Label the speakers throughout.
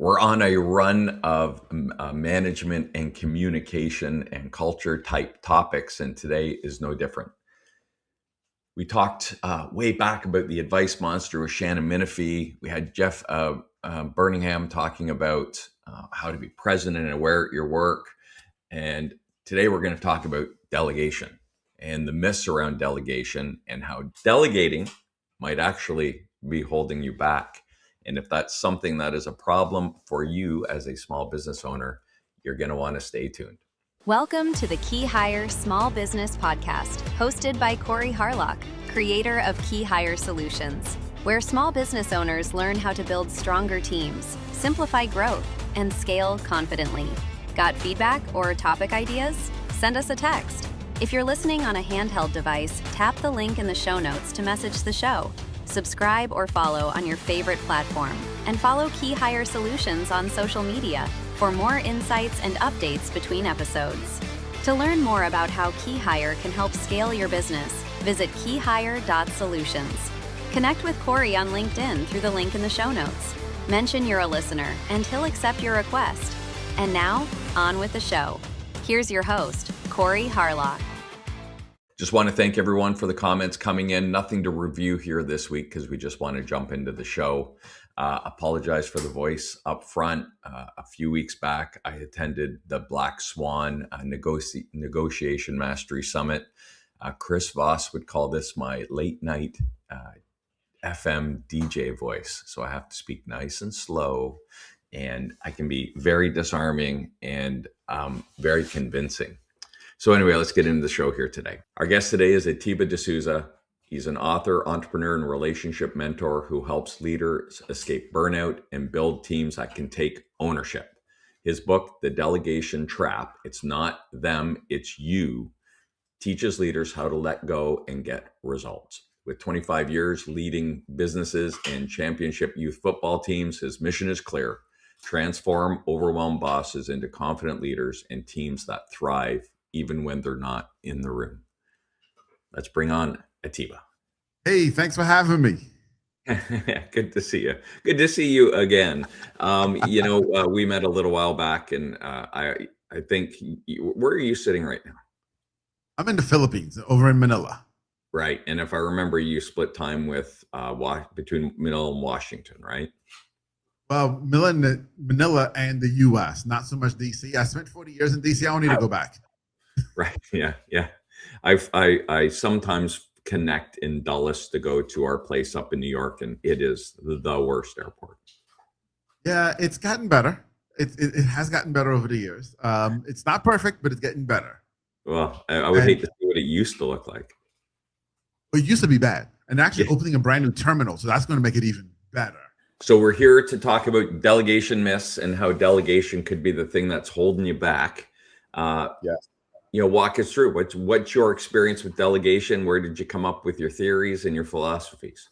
Speaker 1: We're on a run of management and communication and culture type topics, and today is no different. We talked way back about the advice monster with Shannon Minifee. We had Jeff Birmingham talking about how to be present and aware at your work. And today we're going to talk about delegation and the myths around delegation and how delegating might actually be holding you back. And if that's something that is a problem for you as a small business owner, you're going to want to stay tuned.
Speaker 2: Welcome to the KeyHire Small Business Podcast, hosted by Corey Harlock, creator of KeyHire Solutions, where small business owners learn how to build stronger teams, simplify growth, and scale confidently. Got feedback or topic ideas? Send us a text. If you're listening on a handheld device, tap the link in the show notes to message the show. Subscribe or follow on your favorite platform, and follow KeyHire Solutions on social media for more insights and updates between episodes. To learn more about how KeyHire can help scale your business, visit keyhire.solutions. Connect with Corey on LinkedIn through the link in the show notes. Mention you're a listener, and he'll accept your request. And now, on with the show. Here's your host, Corey Harlock.
Speaker 1: Just want to thank everyone for the comments coming in. Nothing to review here this week because we just want to jump into the show. Apologize for the voice up front. A few weeks back, I attended the Black Swan Negotiation Mastery Summit. Chris Voss would call this my late night FM DJ voice. So I have to speak nice and slow, and I can be very disarming and very convincing. So anyway, let's get into the show here today. Our guest today is Atiba de Souza. He's an author, entrepreneur, and relationship mentor who helps leaders escape burnout and build teams that can take ownership. His book, The Delegation Trap, It's Not Them, It's You, teaches leaders how to let go and get results. With 25 years leading businesses and championship youth football teams, his mission is clear: transform overwhelmed bosses into confident leaders and teams that thrive even when they're not in the room. Let's bring on Atiba.
Speaker 3: Hey, thanks for having me.
Speaker 1: Good to see you. Good to see you again. We met a little while back, and I think, where are you sitting right now?
Speaker 3: I'm in the Philippines, over in Manila.
Speaker 1: Right. And if I remember, you split time with between Manila and Washington, right?
Speaker 3: Well, Manila and the U.S., not so much D.C. I spent 40 years in D.C. I don't need to go back.
Speaker 1: Right. Yeah. I sometimes connect in Dulles to go to our place up in New York, and it is the worst airport.
Speaker 3: Yeah, it's gotten better. It has gotten better over the years. It's not perfect, but it's getting better.
Speaker 1: Well, I would hate to see what it used to look like.
Speaker 3: It used to be bad, and actually opening a brand new terminal, so that's going to make it even better. So
Speaker 1: we're here to talk about delegation myths and how delegation could be the thing that's holding you back.
Speaker 3: Yes.
Speaker 1: Walk us through what's your experience with delegation? Where did you come up with your theories and your philosophies?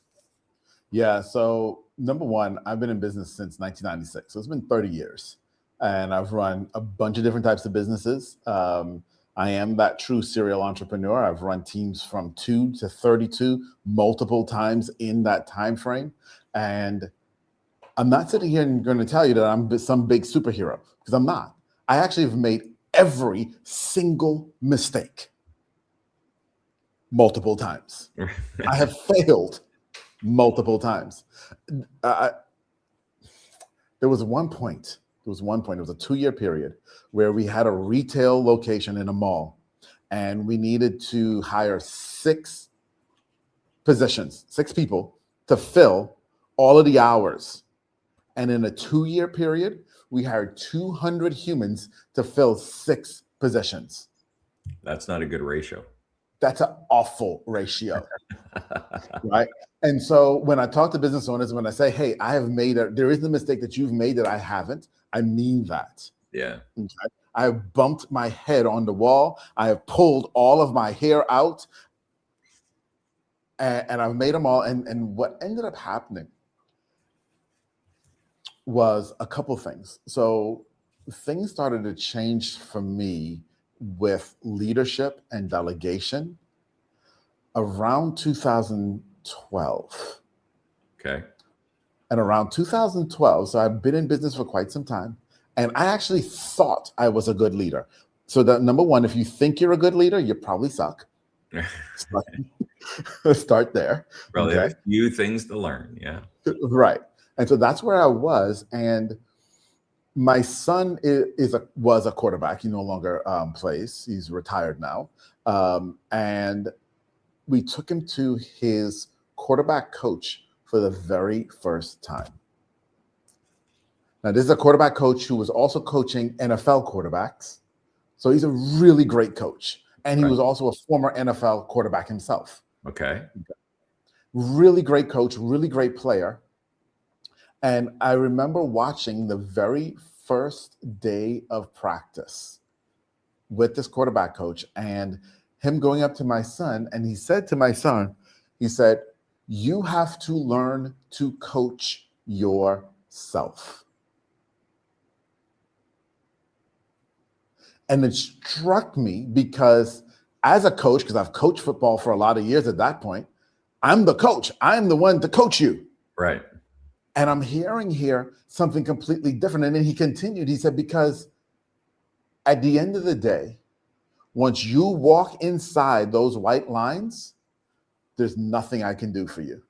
Speaker 4: Yeah. So number one, I've been in business since 1996. So it's been 30 years, and I've run a bunch of different types of businesses. I am that true serial entrepreneur. I've run teams from 2 to 32 multiple times in that time frame. And I'm not sitting here and going to tell you that I'm some big superhero, because I'm not. I actually have made every single mistake multiple times. I have failed multiple times. There was one point, it was a 2-year period where we had a retail location in a mall, and we needed to hire 6 positions, 6 people to fill all of the hours. And in a 2-year period, we hired 200 humans to fill 6 positions.
Speaker 1: That's not a good ratio.
Speaker 4: That's an awful ratio, right? And so when I talk to business owners, when I say, hey, there is a mistake that you've made that I haven't, I mean that.
Speaker 1: Yeah.
Speaker 4: Okay? I have bumped my head on the wall. I have pulled all of my hair out, and I've made them all. And what ended up happening was a couple things. So things started to change for me with leadership and delegation around 2012.
Speaker 1: Okay.
Speaker 4: And around 2012, so I've been in business for quite some time, and I actually thought I was a good leader. So that number one, if you think you're a good leader, you probably suck. Start there.
Speaker 1: Probably have a few things to learn. Yeah.
Speaker 4: Right. And so that's where I was. And my son was a quarterback. He no longer plays. He's retired now. And we took him to his quarterback coach for the very first time. Now, this is a quarterback coach who was also coaching NFL quarterbacks. So he's a really great coach. And he was also a former NFL quarterback himself.
Speaker 1: Okay.
Speaker 4: Really great coach, really great player. And I remember watching the very first day of practice with this quarterback coach and him going up to my son. And he said to my son, he said, "You have to learn to coach yourself." And it struck me because as a coach, because I've coached football for a lot of years at that point, I'm the coach. I'm the one to coach you.
Speaker 1: Right.
Speaker 4: And I'm hearing here something completely different. And then he continued, he said, because at the end of the day, once you walk inside those white lines, there's nothing I can do for you.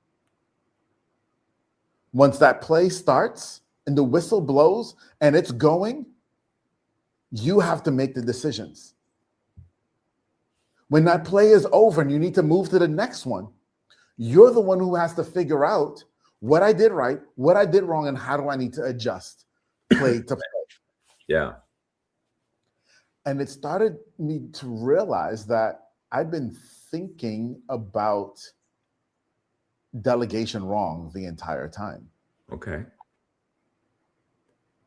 Speaker 4: Once that play starts and the whistle blows and it's going, you have to make the decisions. When that play is over and you need to move to the next one, you're the one who has to figure out what I did right, what I did wrong, and how do I need to adjust play to play.
Speaker 1: Yeah.
Speaker 4: And it started me to realize that I've been thinking about delegation wrong the entire time.
Speaker 1: Okay.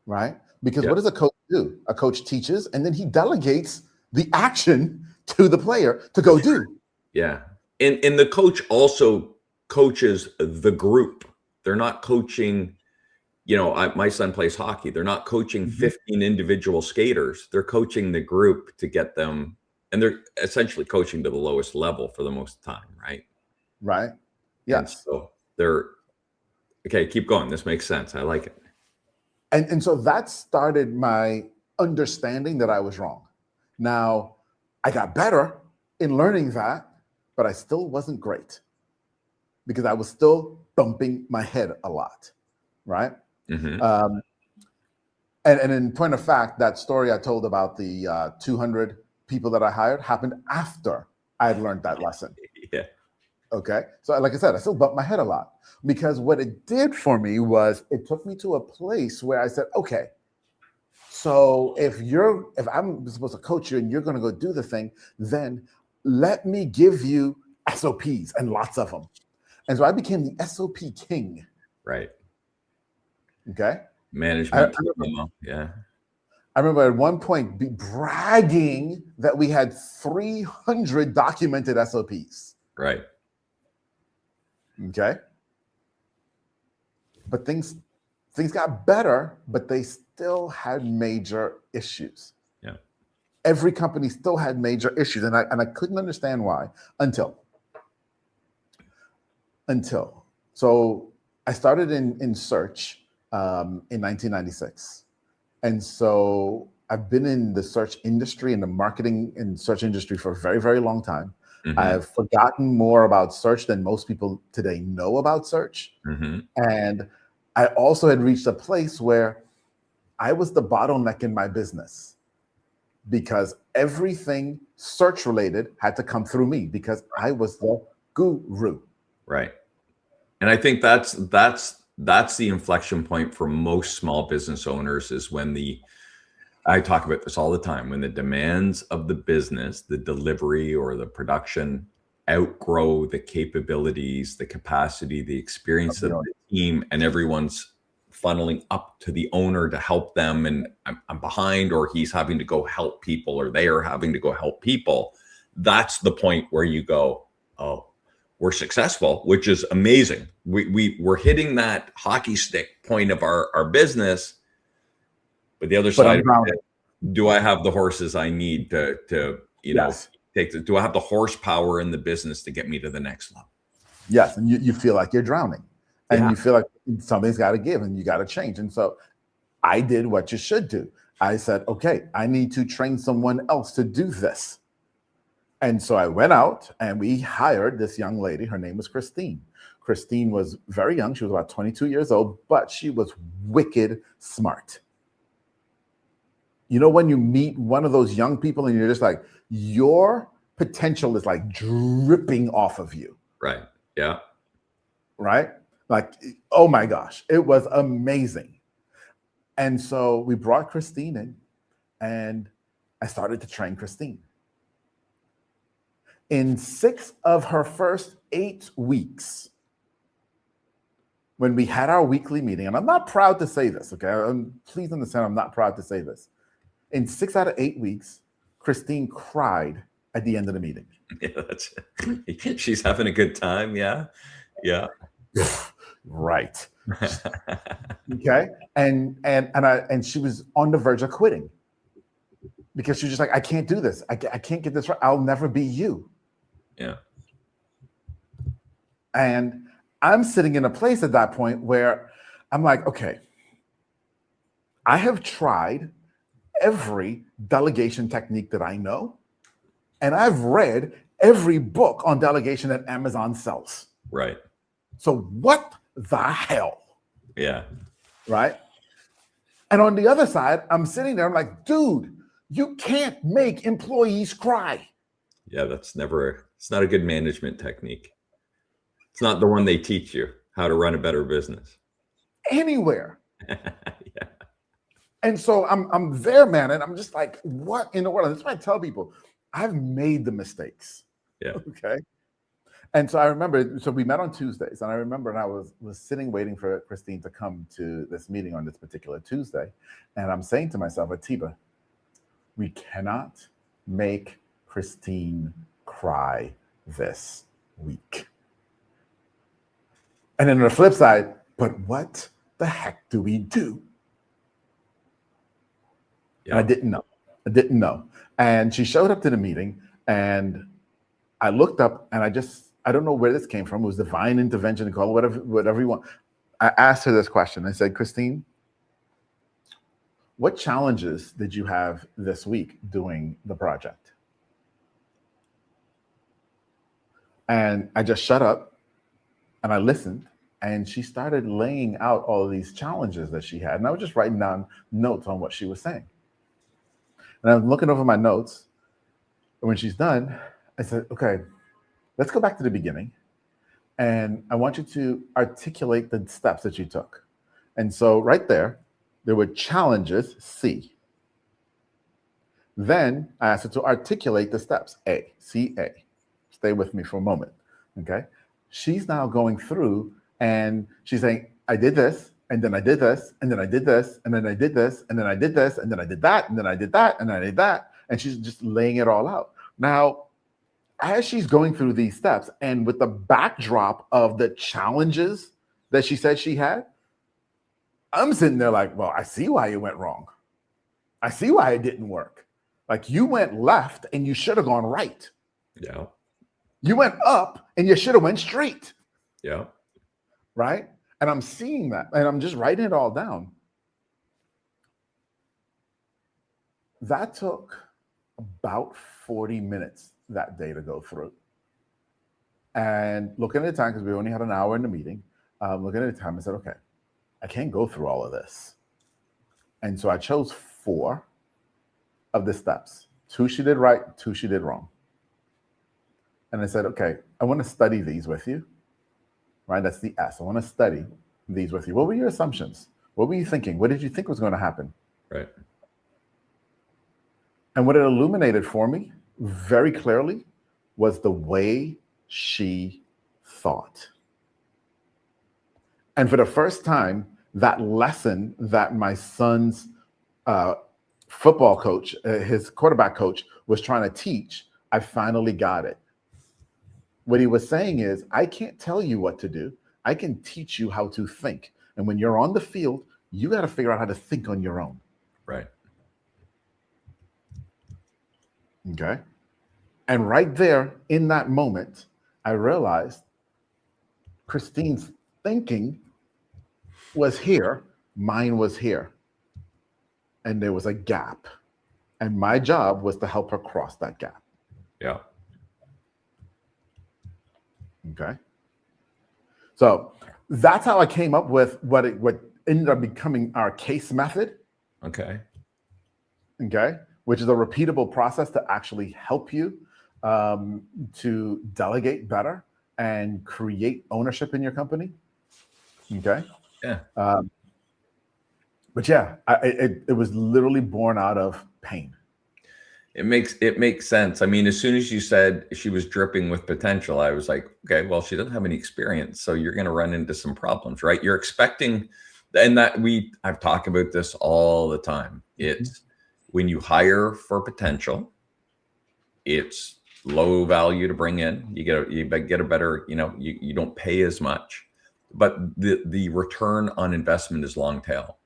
Speaker 4: Right? Because what does a coach do? A coach teaches and then he delegates the action to the player to go do.
Speaker 1: Yeah. And the coach also coaches the group. They're not coaching, my son plays hockey. They're not coaching 15 individual skaters. They're coaching the group to get them, and they're essentially coaching to the lowest level for the most of the time, right?
Speaker 4: Right. Yes.
Speaker 1: And so they're, okay, keep going. This makes sense. I like it.
Speaker 4: And so that started my understanding that I was wrong. Now, I got better in learning that, but I still wasn't great because I was still bumping my head a lot, right? And in point of fact, that story I told about the 200 people that I hired happened after I had learned that lesson.
Speaker 1: Yeah.
Speaker 4: Okay. So like I said, I still bumped my head a lot because what it did for me was it took me to a place where I said, okay, so if I'm supposed to coach you and you're going to go do the thing, then let me give you SOPs and lots of them. And so I became the SOP king.
Speaker 1: Right.
Speaker 4: Okay.
Speaker 1: Management. Yeah.
Speaker 4: I remember at one point bragging that we had 300 documented SOPs.
Speaker 1: Right.
Speaker 4: Okay. But things got better, but they still had major issues.
Speaker 1: Yeah.
Speaker 4: Every company still had major issues. And I couldn't understand why until. So I started in search in 1996. And so I've been in the search industry and the marketing and search industry for a very, very long time. I've forgotten more about search than most people today know about search. And I also had reached a place where I was the bottleneck in my business because everything search related had to come through me because I was the guru.
Speaker 1: Right. And I think that's the inflection point for most small business owners is when I talk about this all the time, when the demands of the business, the delivery or the production outgrow the capabilities, the capacity, the experience of the team, and everyone's funneling up to the owner to help them. And I'm behind, or he's having to go help people, or they are having to go help people. That's the point where you go, oh, we're successful, which is amazing. We're hitting that hockey stick point of our business. But the other side, do I have the horses I need to do I have the horsepower in the business to get me to the next level?
Speaker 4: Yes. And you feel like you're drowning and you feel like Something's got to give and you got to change. And so I did what you should do. I said, okay, I need to train someone else to do this. And so I went out and we hired this young lady. Her name was Christine. Christine was very young. She was about 22 years old, but she was wicked smart. You know, when you meet one of those young people and you're just like, your potential is like dripping off of you.
Speaker 1: Right. Yeah.
Speaker 4: Right? Like, oh my gosh, it was amazing. And so we brought Christine in and I started to train Christine. In 6 of her first 8 weeks, when we had our weekly meeting, and I'm not proud to say this, okay? Please understand, I'm not proud to say this. In 6 out of 8 weeks, Christine cried at the end of the meeting.
Speaker 1: Yeah, she's having a good time. Yeah. Yeah.
Speaker 4: Right. Okay. And she was on the verge of quitting because she was just like, I can't do this. I can't get this right. I'll never be you.
Speaker 1: Yeah.
Speaker 4: And I'm sitting in a place at that point where I'm like, okay, I have tried every delegation technique that I know, and I've read every book on delegation that Amazon sells.
Speaker 1: Right.
Speaker 4: So what the hell?
Speaker 1: Yeah.
Speaker 4: Right. And on the other side, I'm sitting there, I'm like, dude, you can't make employees cry.
Speaker 1: Yeah, it's not a good management technique. It's not the one they teach you how to run a better business.
Speaker 4: Anywhere.
Speaker 1: Yeah.
Speaker 4: And so I'm there, man, and I'm just like, what in the world? That's why I tell people, I've made the mistakes.
Speaker 1: Yeah.
Speaker 4: Okay. And so I remember, so we met on Tuesdays, and I remember I was sitting waiting for Christine to come to this meeting on this particular Tuesday. And I'm saying to myself, Atiba, we cannot make Christine cry this week. And then on the flip side, but what the heck do we do? Yeah. And I didn't know. And she showed up to the meeting, and I looked up, and I don't know where this came from. It was divine intervention, call it whatever you want. I asked her this question. I said, Christine, what challenges did you have this week doing the project? And I just shut up and I listened, and she started laying out all of these challenges that she had. And I was just writing down notes on what she was saying. And I'm looking over my notes. And when she's done, I said, okay, let's go back to the beginning. And I want you to articulate the steps that you took. And so right there were challenges, C. Then I asked her to articulate the steps, A, C, A. Stay with me for a moment, okay? She's now going through and she's saying, I did this, and then I did this, and then I did this, and then I did this, and then I did this, and then I did that, and then I did that, and then I did that. And she's just laying it all out. Now, as she's going through these steps and with the backdrop of the challenges that she said she had, I'm sitting there like, well, I see why it went wrong. I see why it didn't work. Like, you went left and you should have gone right.
Speaker 1: Yeah.
Speaker 4: You went up and you should have went straight.
Speaker 1: Yeah.
Speaker 4: Right? And I'm seeing that and I'm just writing it all down. That took about 40 minutes that day to go through. And looking at the time, because we only had an hour in the meeting, looking at the time, I said, okay, I can't go through all of this. And so I chose 4 of the steps. 2 she did right, 2 she did wrong. And I said, okay, I want to study these with you, right? That's the S. I want to study these with you. What were your assumptions? What were you thinking? What did you think was going to happen?
Speaker 1: Right.
Speaker 4: And what it illuminated for me very clearly was the way she thought. And for the first time, that lesson that my son's football coach, his quarterback coach, was trying to teach, I finally got it. What he was saying is, I can't tell you what to do. I can teach you how to think. And when you're on the field, you got to figure out how to think on your own.
Speaker 1: Right.
Speaker 4: Okay. And right there in that moment, I realized Christine's thinking was here, mine was here. And there was a gap. And my job was to help her cross that gap.
Speaker 1: Yeah.
Speaker 4: Okay. So that's how I came up with what ended up becoming our case method.
Speaker 1: Okay.
Speaker 4: Okay. Which is a repeatable process to actually help you to delegate better and create ownership in your company. Okay.
Speaker 1: Yeah.
Speaker 4: But yeah, it was literally born out of pain.
Speaker 1: It makes sense. I mean, as soon as you said she was dripping with potential, I was like, okay, well, she doesn't have any experience, so you're going to run into some problems, right? You're expecting, and I've talked about this all the time. It's when you hire for potential, it's low value to bring in. You get a better, you don't pay as much, but the return on investment is long tail,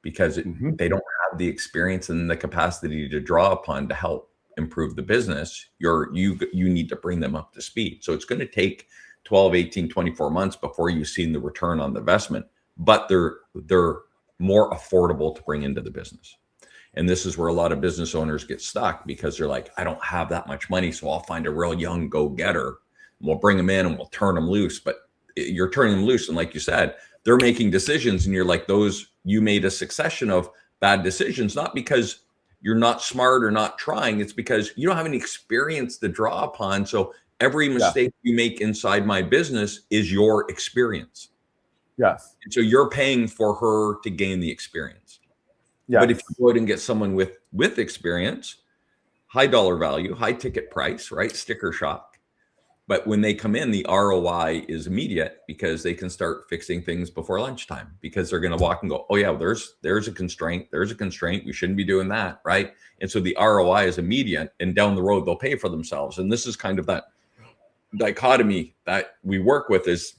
Speaker 1: because they don't have the experience and the capacity to draw upon to help improve the business. You need to bring them up to speed. So it's going to take 12, 18, 24 months before you've seen the return on the investment, but they're more affordable to bring into the business. And this is where a lot of business owners get stuck, because they're like, I don't have that much money, so I'll find a real young go-getter. We'll bring them in and we'll turn them loose. But you're turning them loose, and like you said, they're making decisions, and you're like, you made a succession of bad decisions, not because you're not smart or not trying. It's because you don't have any experience to draw upon. So every mistake you make inside my business is your experience.
Speaker 4: Yes.
Speaker 1: And so you're paying for her to gain the experience. Yes. But if you go out and get someone with experience, high dollar value, high ticket price, right? Sticker shock. But when they come in, the ROI is immediate, because they can start fixing things before lunchtime, because they're going to walk and go, oh yeah, there's a constraint. There's a constraint. We shouldn't be doing that. Right. And so the ROI is immediate, and down the road, they'll pay for themselves. And this is kind of that dichotomy that we work with, is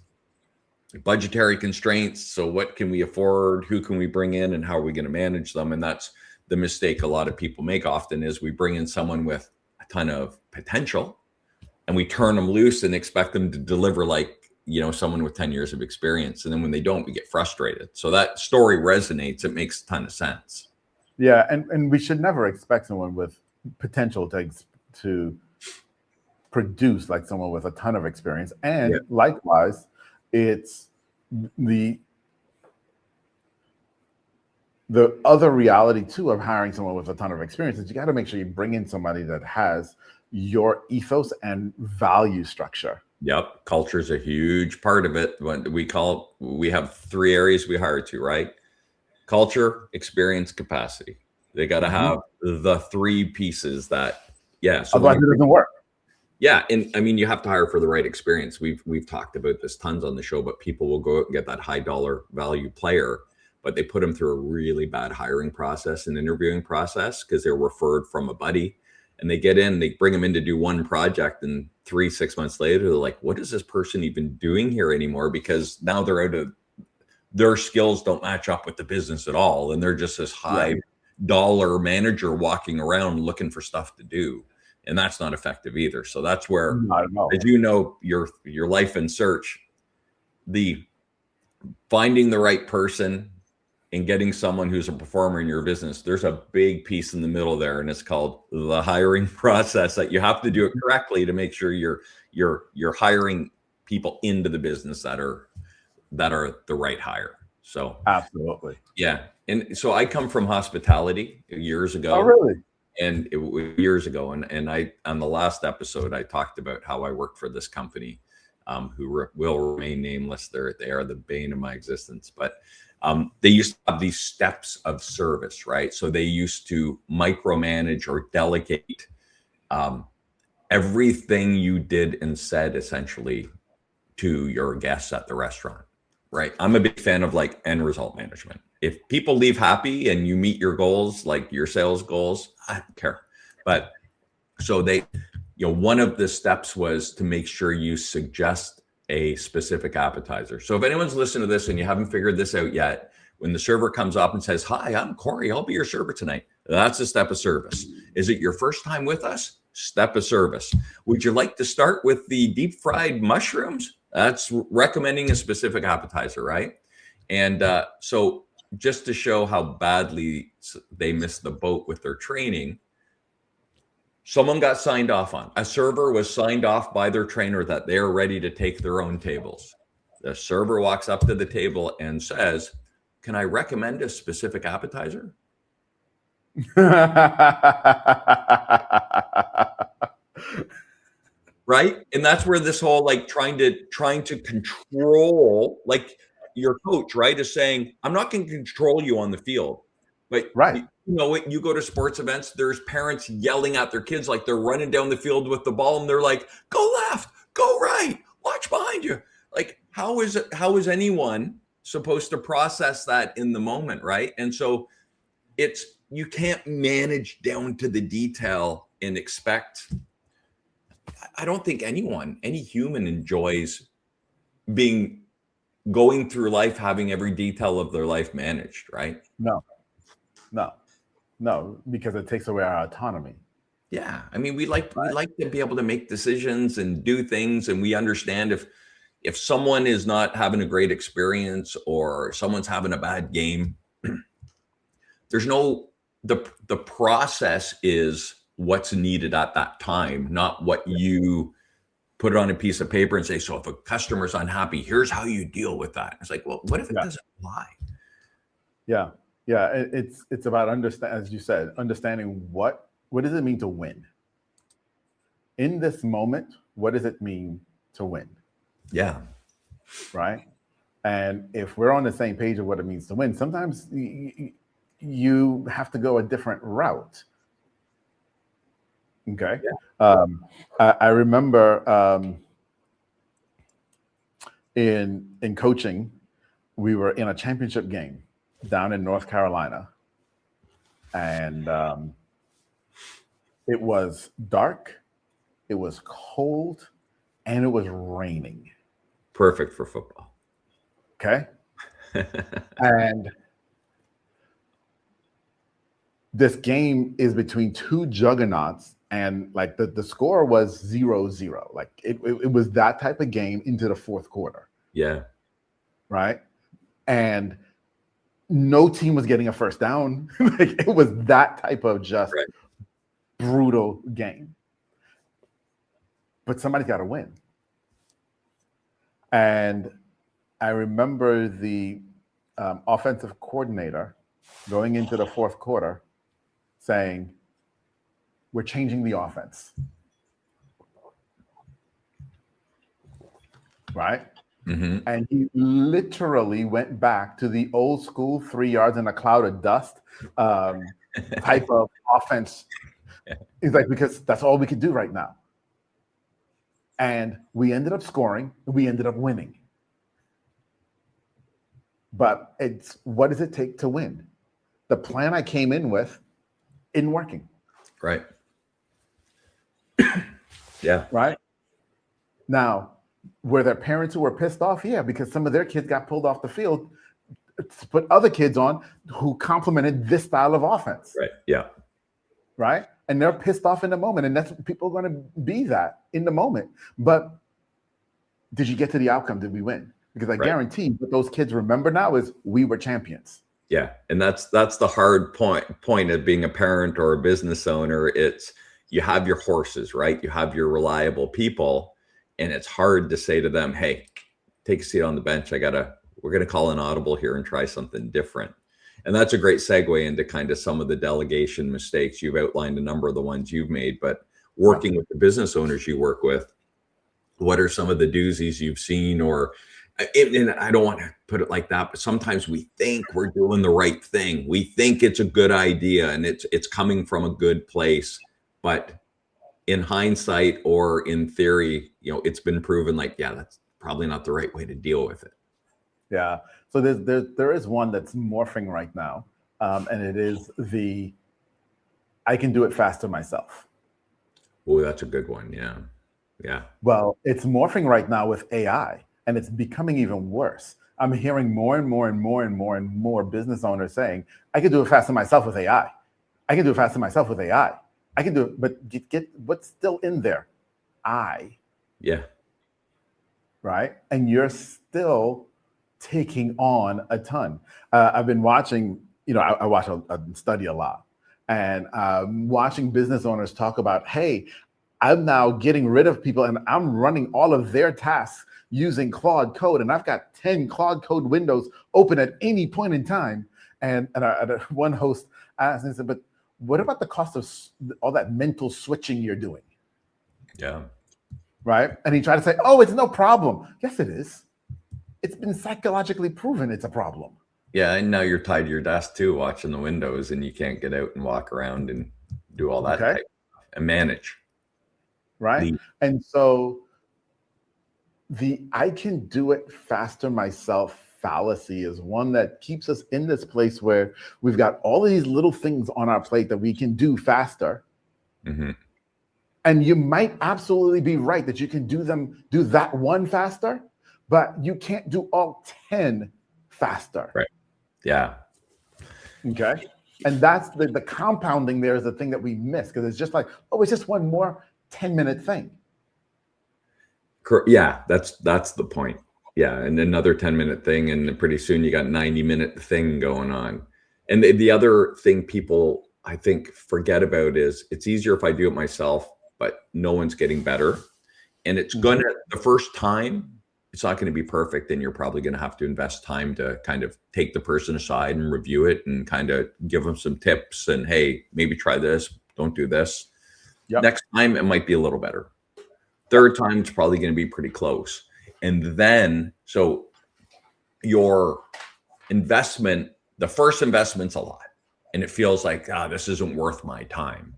Speaker 1: budgetary constraints. So what can we afford? Who can we bring in, and how are we going to manage them? And that's the mistake a lot of people make often, is we bring in someone with a ton of potential, and we turn them loose and expect them to deliver like, someone with 10 years of experience. And then when they don't, we get frustrated. So that story resonates. It makes a ton of sense.
Speaker 4: Yeah. And we should never expect someone with potential to produce like someone with a ton of experience. And likewise, it's the other reality too of hiring someone with a ton of experience is you got to make sure you bring in somebody that has your ethos and value structure.
Speaker 1: Yep. Culture is a huge part of it. We have 3 areas we hire to, right? Culture, experience, capacity. They got to have the 3 pieces that, So
Speaker 4: otherwise it doesn't work.
Speaker 1: Yeah. And I mean, you have to hire for the right experience. We've talked about this tons on the show, but people will go out and get that high dollar value player, but they put them through a really bad hiring process and interviewing process, because they're referred from a buddy. And they get in, they bring them in to do one project, and 3-6 months later, they're like, what is this person even doing here anymore? Because now they're out of, their skills don't match up with the business at all. And they're just this high dollar manager walking around looking for stuff to do. And that's not effective either. So that's where, as you know, your life in search, the finding the right person and getting someone who's a performer in your business, there's a big piece in the middle there, and it's called the hiring process, that you have to do it correctly to make sure you're hiring people into the business that are the right hire. So
Speaker 4: absolutely.
Speaker 1: Yeah. And so I come from hospitality years ago.
Speaker 4: Oh, really?
Speaker 1: And it was years ago. And I, on the last episode, I talked about how I worked for this company, who will remain nameless. They are the bane of my existence, but they used to have these steps of service, right? So they used to micromanage or delegate everything you did and said, essentially, to your guests at the restaurant, right? I'm a big fan of like end result management. If people leave happy and you meet your goals, like your sales goals, I don't care. But so one of the steps was to make sure you suggest a specific appetizer. So if anyone's listening to this and you haven't figured this out yet, when the server comes up and says, hi, I'm Corey, I'll be your server tonight, that's a step of service. Is it your first time with us? Step of service. Would you like to start with the deep fried mushrooms? That's recommending a specific appetizer, right? And so just to show how badly they missed the boat with their training, someone got signed off on. A server was signed off by their trainer that they are ready to take their own tables. The server walks up to the table and says, "Can I recommend a specific appetizer?" Right? And that's where this whole like trying to control, like your coach, right, is saying, "I'm not going to control you on the field." But
Speaker 4: Right.
Speaker 1: you go to sports events, there's parents yelling at their kids like they're running down the field with the ball, and they're like, "Go left, go right, watch behind you." Like, how is anyone supposed to process that in the moment, right? And so you can't manage down to the detail and expect. I don't think any human enjoys going through life having every detail of their life managed, right?
Speaker 4: No, because it takes away our autonomy.
Speaker 1: Yeah, I mean, we like to be able to make decisions and do things, and we understand if someone is not having a great experience or someone's having a bad game, there's the process is what's needed at that time, not what you put it on a piece of paper and say, "So if a customer's unhappy, here's how you deal with that." It's like, well, what if it doesn't apply?
Speaker 4: Yeah. It's about as you said, understanding what does it mean to win in this moment. What does it mean to win?
Speaker 1: Yeah.
Speaker 4: Right. And if we're on the same page of what it means to win, sometimes you have to go a different route. Okay. Yeah. I remember in coaching, we were in a championship game down in North Carolina, and it was dark, it was cold, and it was raining.
Speaker 1: Perfect for football.
Speaker 4: Okay. And this game is between two juggernauts, and like the score was 0-0. Like it was that type of game into the fourth quarter.
Speaker 1: Yeah.
Speaker 4: Right. And no team was getting a first down. Like it was that type of just brutal game. But somebody's got to win. And I remember the offensive coordinator going into the fourth quarter saying, "We're changing the offense." Right? Mm-hmm. And he literally went back to the old school 3 yards in a cloud of dust type of offense. He's like, because that's all we could do right now. And we ended up scoring, and we ended up winning. But it's, what does it take to win? The plan I came in with isn't working.
Speaker 1: Right. Yeah.
Speaker 4: Right. Now, were there parents who were pissed off? Yeah, because some of their kids got pulled off the field to put other kids on who complemented this style of offense.
Speaker 1: Right. Yeah.
Speaker 4: Right. And they're pissed off in the moment. And that's people are going to be that in the moment. But did you get to the outcome? Did we win? Because I guarantee what those kids remember now is we were champions.
Speaker 1: Yeah. And that's the hard point of being a parent or a business owner. It's, you have your horses, right? You have your reliable people. And it's hard to say to them, "Hey, take a seat on the bench. we're going to call an audible here and try something different." And that's a great segue into kind of some of the delegation mistakes. You've outlined a number of the ones you've made, but working with the business owners you work with, what are some of the doozies you've seen? Or, and I don't want to put it like that, but sometimes we think we're doing the right thing. We think it's a good idea and it's coming from a good place, but in hindsight or in theory, it's been proven like, yeah, that's probably not the right way to deal with it.
Speaker 4: Yeah. So there is one that's morphing right now. And it is I can do it faster myself.
Speaker 1: Oh, that's a good one. Yeah. Yeah.
Speaker 4: Well, it's morphing right now with AI, and it's becoming even worse. I'm hearing more and more and more and more and more business owners saying, "I can do it faster myself with AI. I can do it faster myself with AI. I can do it," but get what's still in there?
Speaker 1: Yeah.
Speaker 4: Right? And you're still taking on a ton. I've been watching, I watch and study a lot, and watching business owners talk about, hey, I'm now getting rid of people and I'm running all of their tasks using Claude Code, and I've got 10 Claude Code windows open at any point in time. And one host asked and said, but what about the cost of all that mental switching you're doing?
Speaker 1: Yeah.
Speaker 4: Right. And he tried to say, oh, it's no problem. Yes, it is. It's been psychologically proven it's a problem.
Speaker 1: Yeah. And now you're tied to your desk too, watching the windows, and you can't get out and walk around and do all that type of stuff and manage.
Speaker 4: Right. And so the I can do it faster myself fallacy is one that keeps us in this place where we've got all of these little things on our plate that we can do faster.
Speaker 1: Mm-hmm.
Speaker 4: And you might absolutely be right that you can do that one faster, but you can't do all 10 faster.
Speaker 1: Right. Yeah.
Speaker 4: Okay. And that's the compounding there is the thing that we miss, because it's just like, oh, it's just one more 10-minute thing.
Speaker 1: Yeah, that's the point. Yeah, and another 10-minute thing, and pretty soon you got 90-minute thing going on. And the other thing people, I think, forget about is it's easier if I do it myself, but no one's getting better. And it's gonna, the first time, it's not going to be perfect, and you're probably going to have to invest time to kind of take the person aside and review it and kind of give them some tips and, hey, maybe try this, don't do this. Yep. Next time, it might be a little better. Third time, it's probably going to be pretty close. And then, so your investment, the first investment's a lot, and it feels like, this isn't worth my time.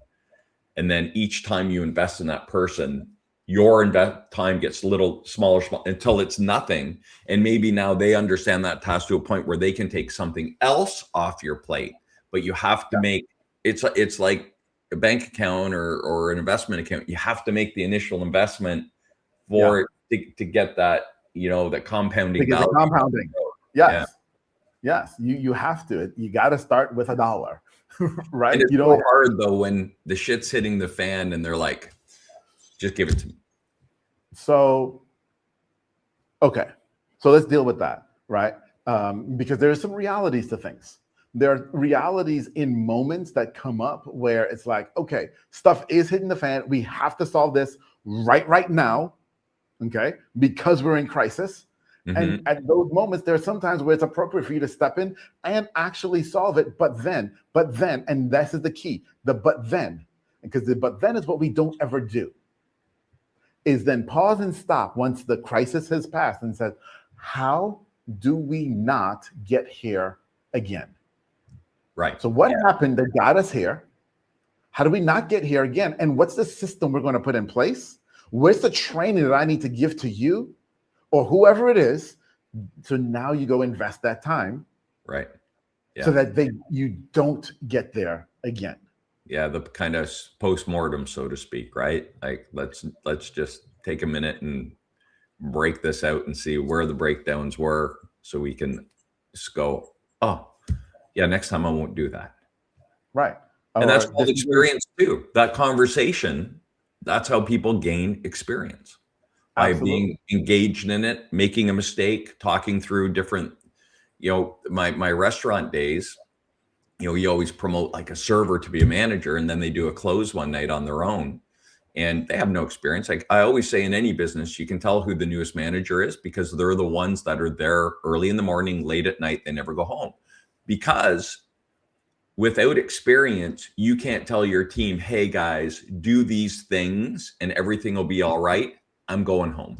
Speaker 1: And then each time you invest in that person, your time gets a little smaller until it's nothing. And maybe now they understand that task to a point where they can take something else off your plate. But you have to make, it's like a bank account or an investment account. You have to make the initial investment for it to get that, that compounding value.
Speaker 4: Compounding. Yes. Yeah. Yes. You have to. You got to start with $1, right?
Speaker 1: And it's so hard though when the shit's hitting the fan and they're like, just give it to me.
Speaker 4: So, okay. So let's deal with that, right? Because there's some realities to things. There are realities in moments that come up where it's like, okay, stuff is hitting the fan. We have to solve this right now, okay? Because we're in crisis. Mm-hmm. And at those moments, there are sometimes where it's appropriate for you to step in and actually solve it. But then, and this is the key, but then is what we don't ever do. Is then pause and stop once the crisis has passed and said, how do we not get here again?
Speaker 1: Right.
Speaker 4: So what happened that got us here? How do we not get here again? And what's the system we're going to put in place? Where's the training that I need to give to you or whoever it is? So now you go invest that time.
Speaker 1: Right. Yeah.
Speaker 4: So that you don't get there again.
Speaker 1: Yeah, the kind of post-mortem, so to speak, right? Like let's just take a minute and break this out and see where the breakdowns were, so we can just go, oh, yeah, next time I won't do that.
Speaker 4: Right.
Speaker 1: And that's called experience too. That conversation, that's how people gain experience. By being engaged in it, making a mistake, talking through different, my restaurant days, you always promote like a server to be a manager, and then they do a close one night on their own and they have no experience. Like I always say, in any business, you can tell who the newest manager is because they're the ones that are there early in the morning, late at night. They never go home, because without experience, you can't tell your team, hey guys, do these things and everything will be all right. I'm going home.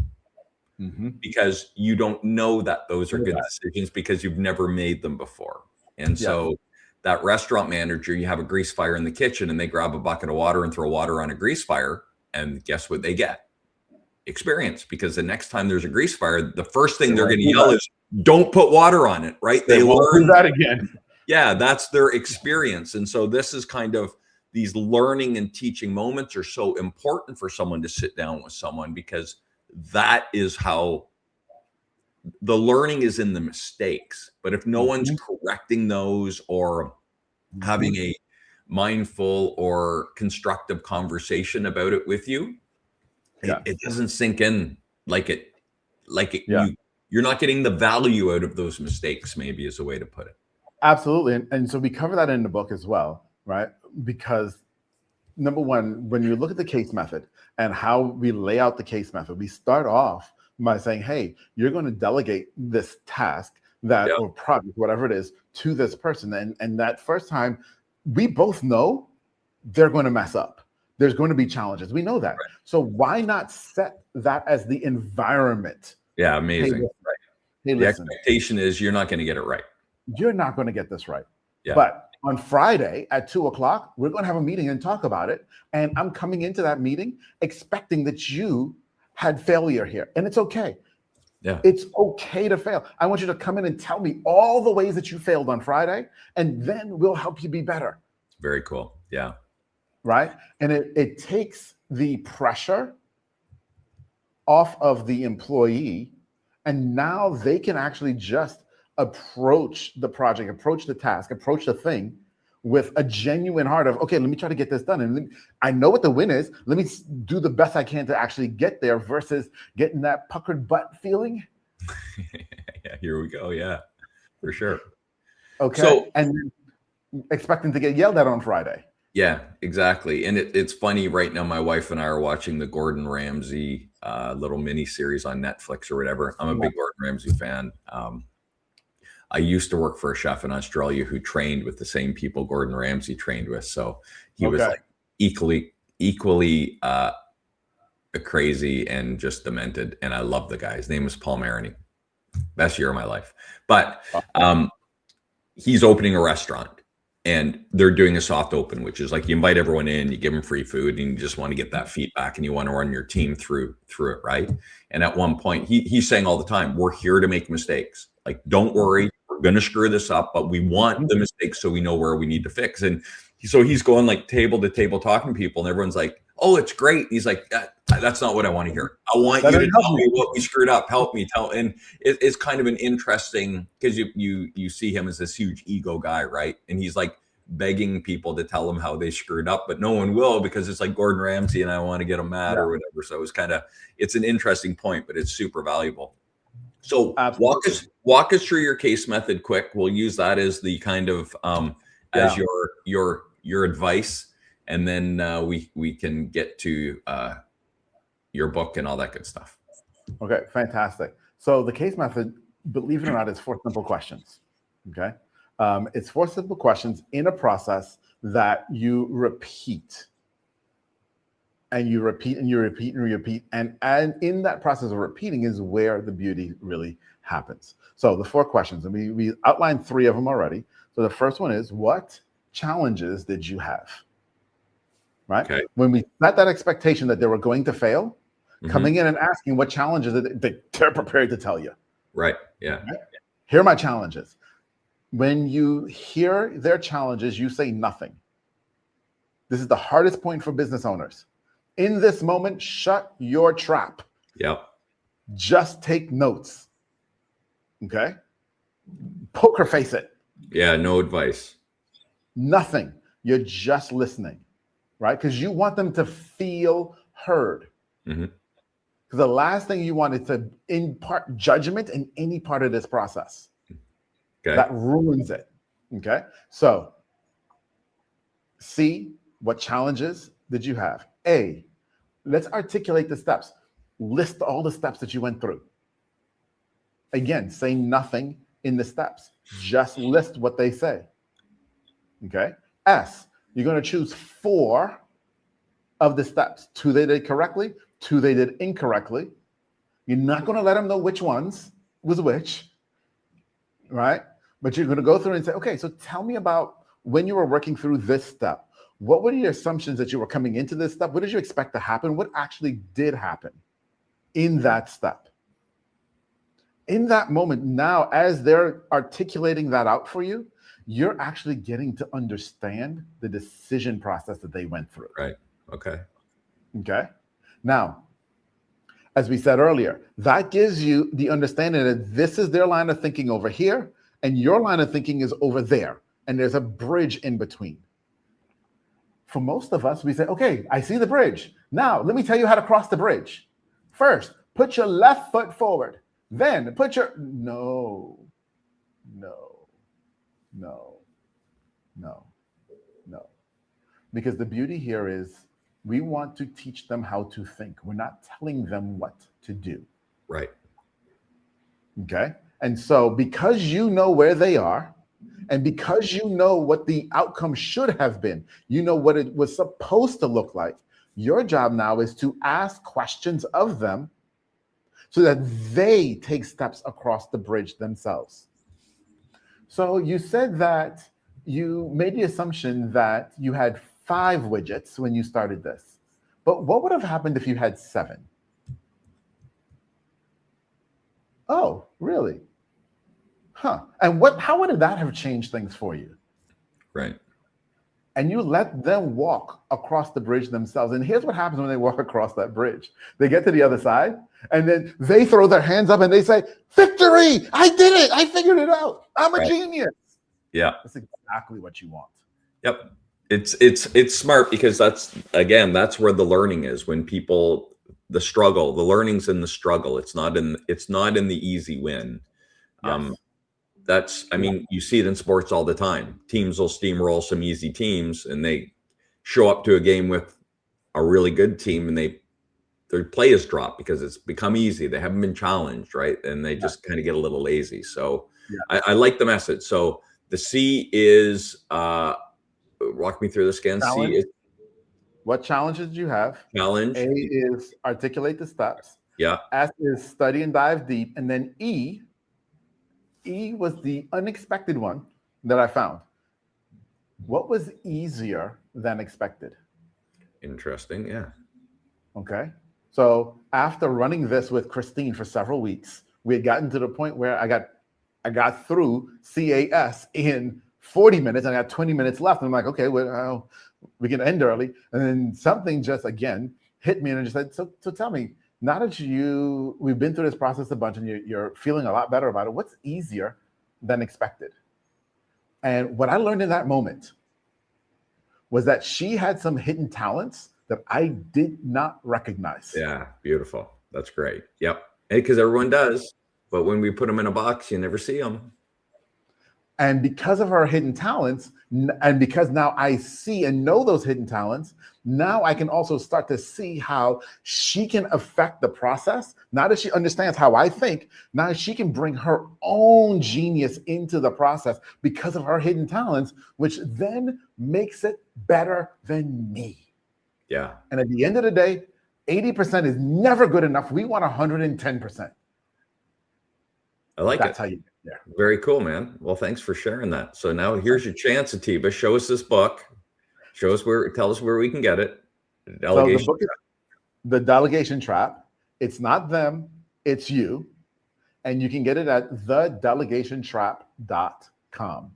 Speaker 1: Mm-hmm. Because you don't know that those are good decisions because you've never made them before. And so that restaurant manager, you have a grease fire in the kitchen and they grab a bucket of water and throw water on a grease fire. And guess what they get? Experience. Because the next time there's a grease fire, the first thing they're going to yell is, don't put water on it, right? They learn
Speaker 4: that again.
Speaker 1: Yeah, that's their experience. And so this is kind of, these learning and teaching moments are so important for someone to sit down with someone, because that is how the learning is in the mistakes. But if no one's correcting those or having a mindful or constructive conversation about it with you, it doesn't sink in like it you're not getting the value out of those mistakes, maybe is a way to put it.
Speaker 4: Absolutely. And so we cover that in the book as well, right? Because number one, when you look at the case method and how we lay out the case method, we start off by saying, hey, you're going to delegate this task or project, whatever it is, to this person. And that first time, we both know they're going to mess up. There's going to be challenges. We know that. Right. So why not set that as the environment?
Speaker 1: Yeah, amazing.
Speaker 4: Hey,
Speaker 1: the expectation is you're not going to get it right.
Speaker 4: You're not going to get this right.
Speaker 1: Yeah.
Speaker 4: But on Friday at 2:00, we're going to have a meeting and talk about it. And I'm coming into that meeting expecting that you had failure here. And it's okay.
Speaker 1: Yeah.
Speaker 4: It's okay to fail. I want you to come in and tell me all the ways that you failed on Friday, and then we'll help you be better.
Speaker 1: Very cool. Yeah.
Speaker 4: Right. And it takes the pressure off of the employee. And now they can actually just approach the project, approach the task, approach the thing with a genuine heart of, okay, let me try to get this done. And I know what the win is. Let me do the best I can to actually get there versus getting that puckered butt feeling.
Speaker 1: Yeah, here we go. Yeah, for sure.
Speaker 4: Okay. So, and expecting to get yelled at on Friday.
Speaker 1: Yeah, exactly. And it's funny right now, my wife and I are watching the Gordon Ramsay little mini series on Netflix or whatever. I'm a big Gordon Ramsay fan. I used to work for a chef in Australia who trained with the same people Gordon Ramsay trained with. So he was like equally crazy and just demented. And I love the guy. His name is Paul Maroney. Best year of my life. But he's opening a restaurant. And they're doing a soft open, which is like you invite everyone in, you give them free food, and you just want to get that feedback, and you want to run your team through it, right? And at one point, he's saying all the time, "We're here to make mistakes. Like, don't worry, we're going to screw this up, but we want the mistakes so we know where we need to fix." And so he's going like table to table talking to people, and everyone's like, "Oh, it's great." And he's like, "That's not what I want to hear. I want you to tell me what we screwed up. Help me tell." And it's kind of an interesting, because you see him as this huge ego guy, right? And he's like begging people to tell him how they screwed up, but no one will, because it's like Gordon Ramsay and I want to get him mad or whatever. So it's an interesting point, but it's super valuable. So walk us through your case method quick. We'll use that as the kind of as your advice, and then we can get to your book and all that good stuff.
Speaker 4: Okay, fantastic. So the case method, believe it or not, is 4 simple questions. Okay, it's 4 simple questions in a process that you repeat. And you repeat and you repeat and you repeat. And in that process of repeating is where the beauty really happens. So the 4 questions, and we outlined 3 of them already. So the first one is, what challenges did you have? Right? Okay. When we set that expectation that they were going to fail, coming in and asking what challenges they're prepared to tell you.
Speaker 1: Right. Yeah.
Speaker 4: Right? Here are my challenges. When you hear their challenges, you say nothing. This is the hardest point for business owners. In this moment, shut your trap.
Speaker 1: Yep.
Speaker 4: Just take notes. Okay? Poker face it.
Speaker 1: Yeah, no advice.
Speaker 4: Nothing. You're just listening, right? Because you want them to feel heard. Because the last thing you want is to impart judgment in any part of this process. Okay. That ruins it. Okay? So, C, what challenges did you have? A, let's articulate the steps. List all the steps that you went through. Again, say nothing in the steps. Just list what they say. Okay? S, you're going to choose 4 of the steps. 2 they did correctly, 2 they did incorrectly. You're not going to let them know which ones was which, right? But you're going to go through and say, okay, so tell me about when you were working through this step. What were your assumptions that you were coming into this step? What did you expect to happen? What actually did happen in that step? In that moment, now, as they're articulating that out for you, you're actually getting to understand the decision process that they went through.
Speaker 1: Right. Okay.
Speaker 4: Okay. Now, as we said earlier, that gives you the understanding that this is their line of thinking over here, and your line of thinking is over there, and there's a bridge in between. For most of us, we say, okay, I see the bridge. Now, let me tell you how to cross the bridge. First, put your left foot forward. Then put your no. Because the beauty here is we want to teach them how to think. We're not telling them what to do.
Speaker 1: Right.
Speaker 4: Okay. And so because you know where they are, and because you know what the outcome should have been, you know what it was supposed to look like, your job now is to ask questions of them so that they take steps across the bridge themselves. So you said that you made the assumption that you had 5 widgets when you started this, but what would have happened if you had 7? Oh, really? Huh. And how would that have changed things for you?
Speaker 1: Right.
Speaker 4: And you let them walk across the bridge themselves. And here's what happens when they walk across that bridge. They get to the other side, and then they throw their hands up and they say, victory! I did it! I figured it out! I'm a genius!
Speaker 1: Yeah.
Speaker 4: That's exactly what you want.
Speaker 1: Yep. It's smart because that's where the learning is. When people, the learning's in the struggle. It's not in the easy win.
Speaker 4: Yes.
Speaker 1: You see it in sports all the time. Teams will steamroll some easy teams and they show up to a game with a really good team and their play is dropped because it's become easy. They haven't been challenged, right? And they just kind of get a little lazy. So I like the message. So the C is, walk me through this again.
Speaker 4: Challenge.
Speaker 1: C is
Speaker 4: what challenges do you have?
Speaker 1: challenge.
Speaker 4: A is articulate the steps.
Speaker 1: Yeah.
Speaker 4: S is study and dive deep. And then E was the unexpected one that I found. What was easier than expected?
Speaker 1: Interesting. Yeah.
Speaker 4: Okay. So after running this with Christine for several weeks, we had gotten to the point where I got through CAS in 40 minutes and I got 20 minutes left. And I'm like, okay, well, we can end early. And then something just again hit me and I just said, so tell me, now that we've been through this process a bunch and you're feeling a lot better about it, what's easier than expected? And what I learned in that moment was that she had some hidden talents that I did not recognize.
Speaker 1: Yeah. Beautiful. That's great. Yep. Because everyone does. But when we put them in a box, you never see them.
Speaker 4: And because of her hidden talents, and because now I see and know those hidden talents, now I can also start to see how she can affect the process. Now that she understands how I think, now she can bring her own genius into the process because of her hidden talents, which then makes it better than me.
Speaker 1: Yeah.
Speaker 4: And at the end of the day, 80% is never good enough. We want 110%.
Speaker 1: I like
Speaker 4: That's
Speaker 1: it.
Speaker 4: how you get there.
Speaker 1: Very cool, man. Well, thanks for sharing that. So now here's your chance, Atiba. Show us this book. Tell us where we can get it. Delegation.
Speaker 4: So the book is The Delegation Trap. It's not them, it's you. And you can get it at thedelegationtrap.com.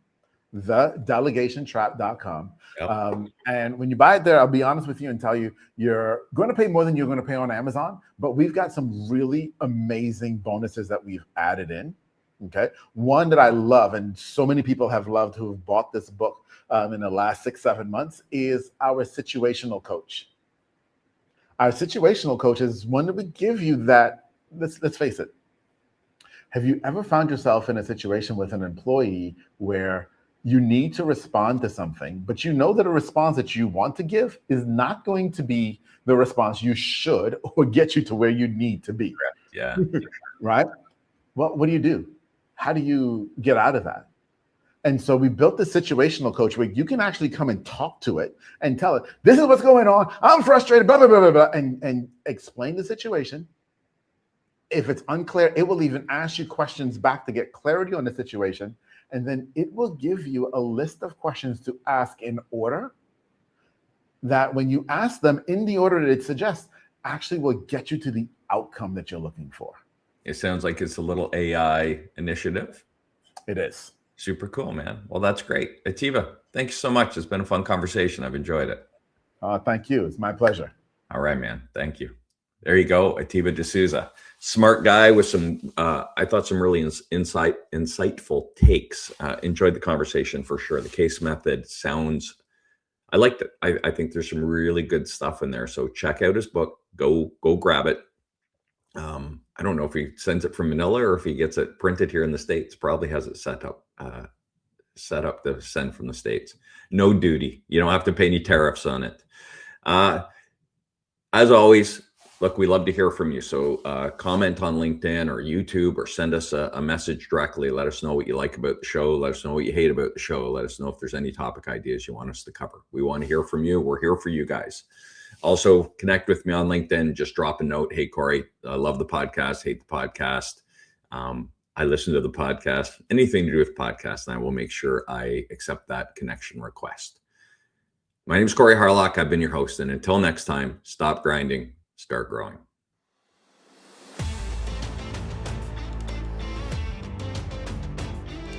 Speaker 4: Thedelegationtrap.com.
Speaker 1: Yep.
Speaker 4: And when you buy it there, I'll be honest with you and tell you, you're going to pay more than you're going to pay on Amazon, but we've got some really amazing bonuses that we've added in. Okay. One that I love, and so many people have loved who have bought this book in the last 6-7 months, is our situational coach. Our situational coach is one that would give you that, let's face it. Have you ever found yourself in a situation with an employee where you need to respond to something, but you know that a response that you want to give is not going to be the response you should or get you to where you need to be?
Speaker 1: Yeah.
Speaker 4: Right? Well, what do? How do you get out of that? And so we built the situational coach where you can actually come and talk to it and tell it, this is what's going on. I'm frustrated, blah, blah, blah, blah, blah, and explain the situation. If it's unclear, it will even ask you questions back to get clarity on the situation. And then it will give you a list of questions to ask in order that when you ask them in the order that it suggests, actually will get you to the outcome that you're looking for.
Speaker 1: It sounds like it's a little AI initiative.
Speaker 4: It is.
Speaker 1: Super cool, man. Well, that's great. Atiba, thank you so much. It's been a fun conversation. I've enjoyed it.
Speaker 4: Thank you. It's my pleasure.
Speaker 1: All right, man. Thank you. There you go. Atiba de Souza. Smart guy with some, I thought some really insightful takes. Enjoyed the conversation for sure. The case method sounds, I liked it. I think there's some really good stuff in there. So check out his book. Go grab it. I don't know if he sends it from Manila or if he gets it printed here in the States. Probably has it set up to send from the States. No duty. You don't have to pay any tariffs on it. As always, look, we love to hear from you. So comment on LinkedIn or YouTube, or send us a message directly. Let us know what you like about the show. Let us know what you hate about the show. Let us know if there's any topic ideas you want us to cover. We want to hear from you. We're here for you guys. Also, connect with me on LinkedIn. Just drop a note. Hey, Corey, I love the podcast. Hate the podcast. I listen to the podcast. Anything to do with podcasts, and I will make sure I accept that connection request. My name is Corey Harlock. I've been your host. And until next time, stop grinding, start growing.